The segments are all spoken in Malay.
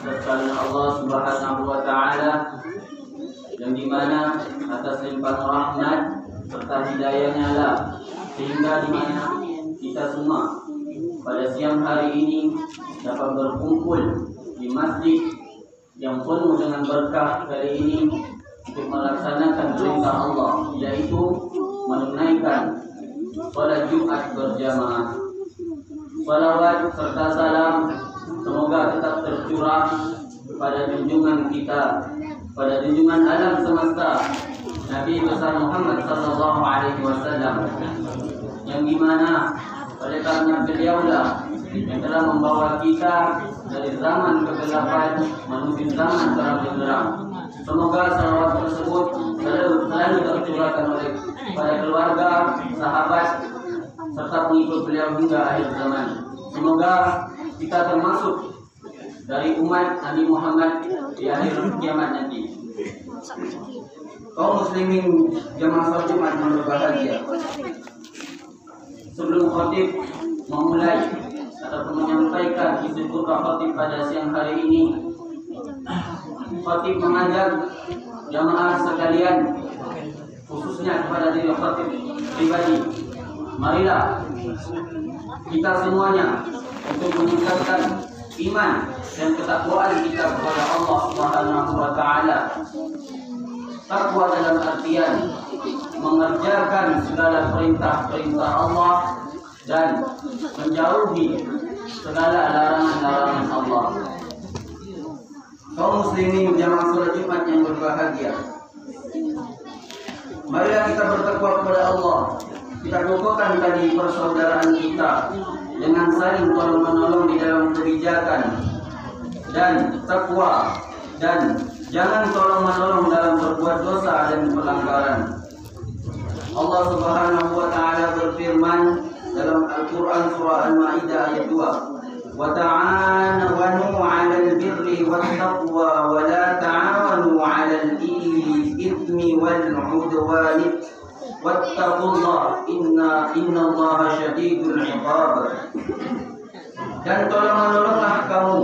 bersalin Allah Subhanahu wa Ta'ala, yang dimana atas limpahan rahmat serta hidayahnya lah sehingga dimana kita semua pada siang hari ini dapat berkumpul di masjid yang penuh dengan berkah kali ini untuk melaksanakan perintah Allah, yaitu menunaikan salat Jumat berjamaah. Salawat serta salam semoga tetap tercurah pada junjungan kita, pada junjungan alam semesta, Nabi besar Muhammad sallallahu alaihi wasallam, yang dimana oleh karena beliaulah yang telah membawa kita dari zaman kegelapan menuju zaman terang benderang. Semoga salawat tersebut selalu tercurahkan oleh pada keluarga, sahabat, serta pengikut beliau hingga akhir zaman. Semoga kita termasuk dari umat Nabi Muhammad di akhir kiamat nanti. Kaum muslimin jamaah salat Jumat yang berbahagia, sebelum khatib memulai atau menyampaikan isi khutbah khatib pada siang hari ini, khatib mengajak jamaah sekalian, khususnya kepada diri khatib pribadi, marilah kita semuanya untuk meningkatkan iman dan ketakwaan kita kepada Allah Subhanahu wa Ta'ala. Takwa dalam artian mengerjakan segala perintah-perintah Allah dan menjauhi segala larangan-larangan Allah. Kaum muslimin jamaah salat Jumat yang berbahagia, marilah kita bertakwa kepada Allah. Kita kokohkan tadi persaudaraan kita dengan saling tolong menolong di dalam kebijakan dan takwa, dan jangan tolong menolong dalam berbuat dosa dan pelanggaran. Allah Subhanahu wa Ta'ala berfirman dalam Al-Quran surah Al-Ma'idah ayat 2, wa ta'awanu 'alal birri wat taqwa wa la ta'awanu 'alal itsmi wal 'udwani wattaqullah innallaha syadidul 'iqab. Dan tolong-menolonglah kamu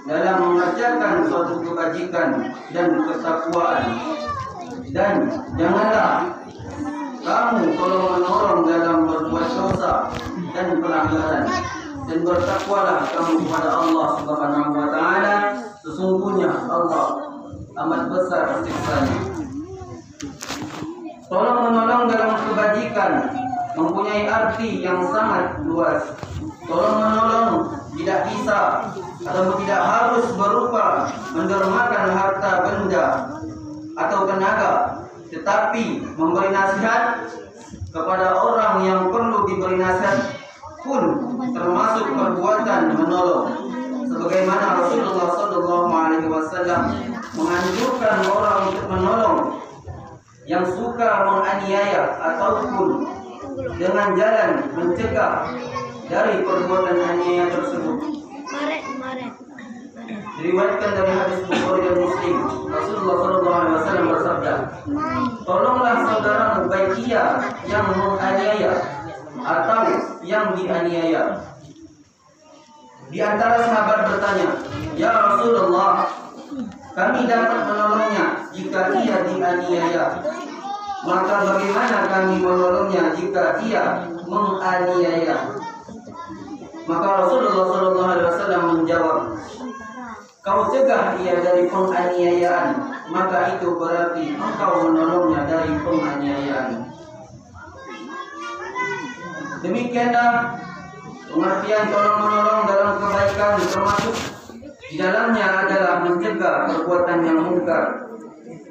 dalam mengerjakan suatu kebajikan dan ketakwaan, dan janganlah kamu tolong-menolong dalam berbuat dosa dan pelanggaran, dan bertakwalah kamu kepada Allah Subhanahu wa Ta'ala, sesungguhnya Allah amat besar siksanya. Tolong-menolong dalam kebajikan mempunyai arti yang sangat luas. Tolong-menolong tidak bisa atau tidak harus berupa mendermakan harta benda atau tenaga, tetapi memberi nasihat kepada orang yang perlu diberi nasihat pun termasuk perbuatan menolong. Sebagaimana Rasulullah SAW menganjurkan orang untuk menolong yang suka menganiaya ataupun dengan jalan mencegah dari perbuatan aniaya tersebut. Diriwayatkan dari hadis Bukhari dan Muslim, Rasulullah SAW bersabda, tolonglah saudaramu baik ia yang menganiaya atau yang dianiaya. Di antara sahabat bertanya, ya Rasulullah, kami dapat menolongnya jika ia dianiaya, maka bagaimana kami menolongnya jika ia menganiaya? Maka Rasulullah SAW menjawab, kau cegah ia dari penganiayaan, maka itu berarti engkau menolongnya dari penganiayaan. Demikianlah pengertian tolong-menolong dalam kebaikan, termasuk di dalamnya adalah mencegah perbuatan yang mungkar,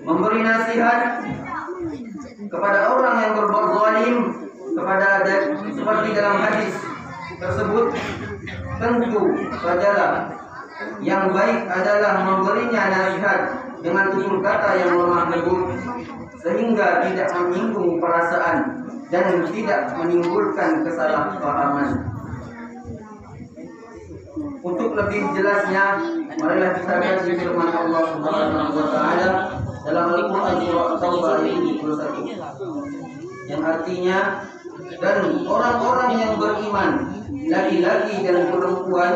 memberi nasihat kepada orang yang berbuat zalim kepada seperti dalam hadis tersebut. Tentu sajalah yang baik adalah memberinya nasihat dengan tutur kata yang lemah lembut, sehingga tidak menyinggung perasaan dan tidak menimbulkan kesalahpahaman. Untuk lebih jelasnya, marilah kita lihat di firman Allah Subhanahu wa Ta'ala dalam Al-Quran surah At-Taubah ayat 71, yang artinya, dan orang-orang yang beriman, laki-laki dan perempuan,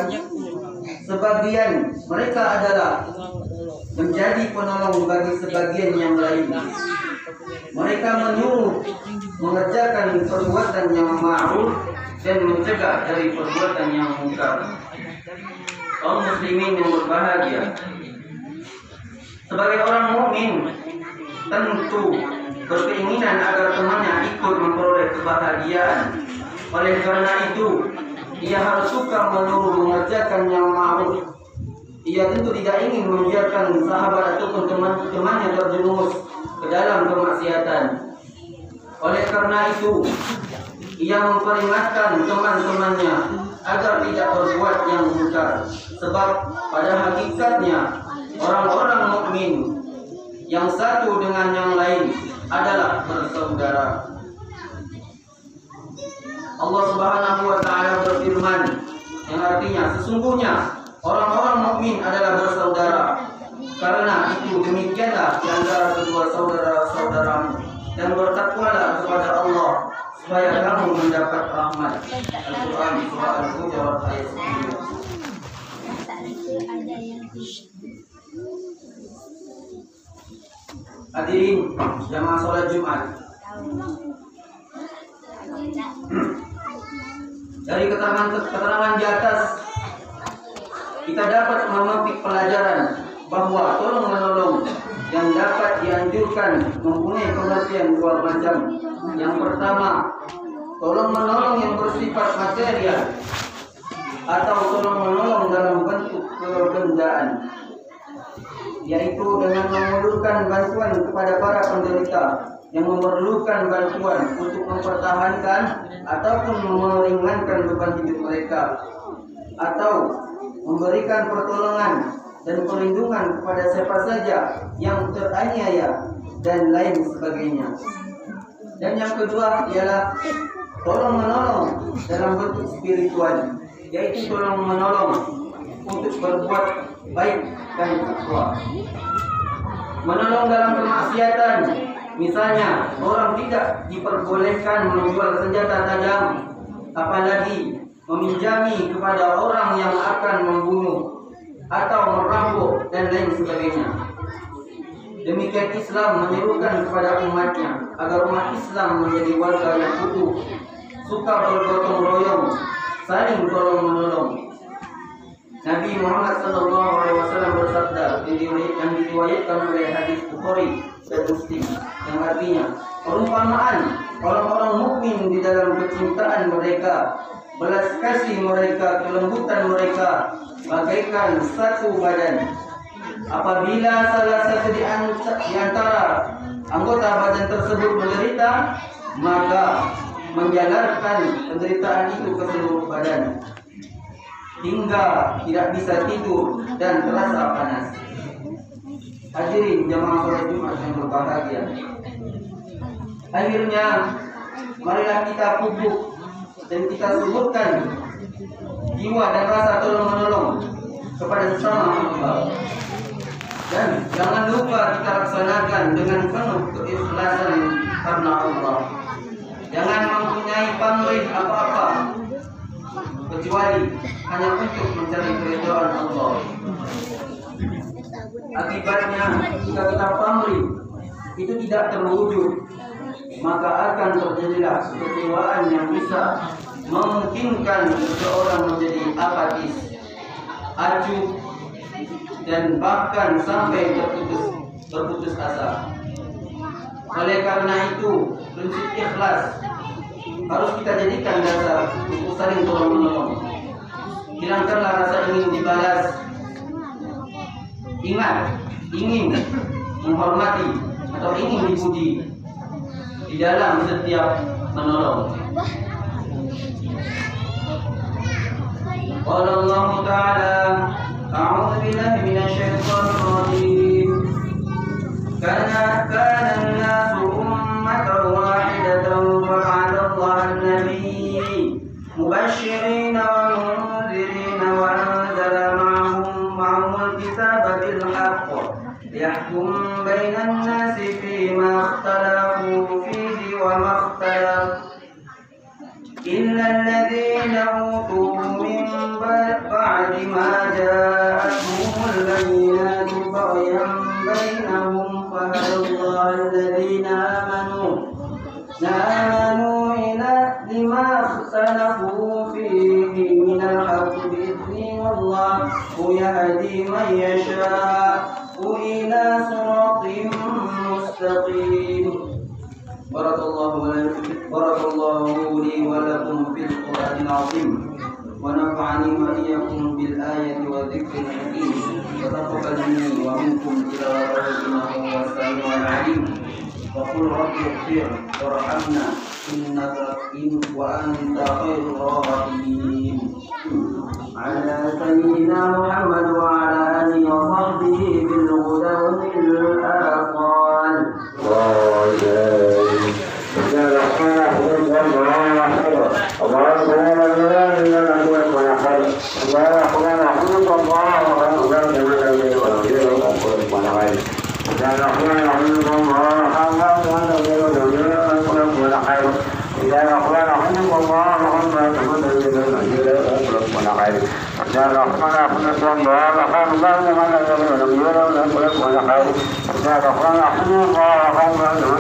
sebagian mereka adalah menjadi penolong bagi sebagian yang lain. Mereka menyuruh mengerjakan perbuatan yang ma'ruf dan mencegah dari perbuatan yang munkar. Kaum muslimin yang berbahagia, sebagai orang mukmin tentu berkeinginan agar temannya ikut memperoleh kebahagiaan. Oleh karena itu, ia harus suka menyuruh mengerjakan yang ma'ruf. Ia tentu tidak ingin membiarkan sahabat ataupun teman-temannya terjerumus ke dalam kemaksiatan. Oleh karena itu, ia memperingatkan teman-temannya agar tidak berbuat yang munkar. Sebab pada hakikatnya orang-orang mukmin yang satu dengan yang lain adalah bersaudara. Allah Subhanahu wa taala berfirman yang artinya sesungguhnya orang-orang mukmin adalah bersaudara. Karena itu demikianlah di antara kedua saudara-saudaramu, dan bertakwalah kepada Allah supaya kamu mendapat rahmat. Al-Quran surah Al-Hujurat ayat 10. Hadirin jamaah sholat Jumat, dari keterangan di atas kita dapat memetik pelajaran bahwa tolong menolong yang dapat dianjurkan mempunyai pengertian dua macam. Yang pertama, tolong menolong yang bersifat material atau tolong menolong dalam bentuk kebendaan, yaitu dengan mengulurkan bantuan kepada para penderita yang memerlukan bantuan untuk mempertahankan ataupun meringankan beban hidup mereka, atau memberikan pertolongan dan perlindungan kepada siapa saja yang teraniaya dan lain sebagainya. Dan yang kedua ialah tolong menolong dalam bentuk spiritual, yaitu tolong menolong untuk berbuat baik dan takwa. Menolong dalam kemaksiatan, misalnya orang tidak diperbolehkan menjual senjata tajam, apalagi meminjami kepada orang yang akan membunuh atau merampok dan lain sebagainya. Demikian Islam menyerukan kepada umatnya agar umat Islam menjadi warga yang utuh, suka bergotong royong, saling tolong menolong. Nabi Muhammad SAW bersabda yang diriwayatkan oleh hadis Bukhari dan Muslim yang artinya, perumpamaan orang-orang mukmin di dalam kecintaan mereka, belas kasih mereka, kelembutan mereka bagaikan satu badan. Apabila salah satu di antara anggota badan tersebut menderita, maka menjalarkan penderitaan itu ke seluruh badan hingga tidak bisa tidur dan terasa panas. Hadirin jamaah sholat Jumat yang berbahagia, akhirnya marilah kita pupuk dan kita suburkan jiwa dan rasa tolong menolong kepada sesama hamba. Dan jangan lupa kita laksanakan dengan penuh keikhlasan karena Allah. Jangan mempunyai pamrih apa-apa kecuali hanya untuk mencari keridhaan Allah. Akibatnya jika kita pamrih itu tidak terwujud, maka akan terjadilah kekecewaan yang bisa memungkinkan seseorang menjadi apatis, acuh, dan bahkan sampai terputus asa. Oleh karena itu, prinsip ikhlas harus kita jadikan dasar untuk saling tolong menolong. Hilangkanlah rasa ingin dibalas. Ingat, ingin menghormati atau ingin dipuji di dalam setiap menolong. Qala Allah Ta'ala, a'udzu billahi minasy syaithanir rajim. Kana an-nasu ummatan wahidatan wa 'ala Allahi an-nabiy mubasysyirin wa mundzirin wa anzala ma'ahum al-kitaba bil haqq liyahkum bainan nasi fima ikhtalafu fihi wa ma ikhtalafu illa alladhina utu min ba'di ما جاءتهم البينات بغيا بينهم فهدى الله الذين آمنوا إلى لما اختلفوا فيه من الحق بإذنه والله يهدي من يشاء إلى صراط مستقيم. بارك الله لي ولكم في القرآن العظيم ونفعني وإياكم بالآية والذكر الحكيم وتقبل مني ومنكم تلاوته إنه هو السميع العليم. وقل رب اغفر وارحمنا إنك وأنت خير الراحمين. على سيدنا محمد وعلى آله وصحبه بالهدى والآصال. Alhamdulillah.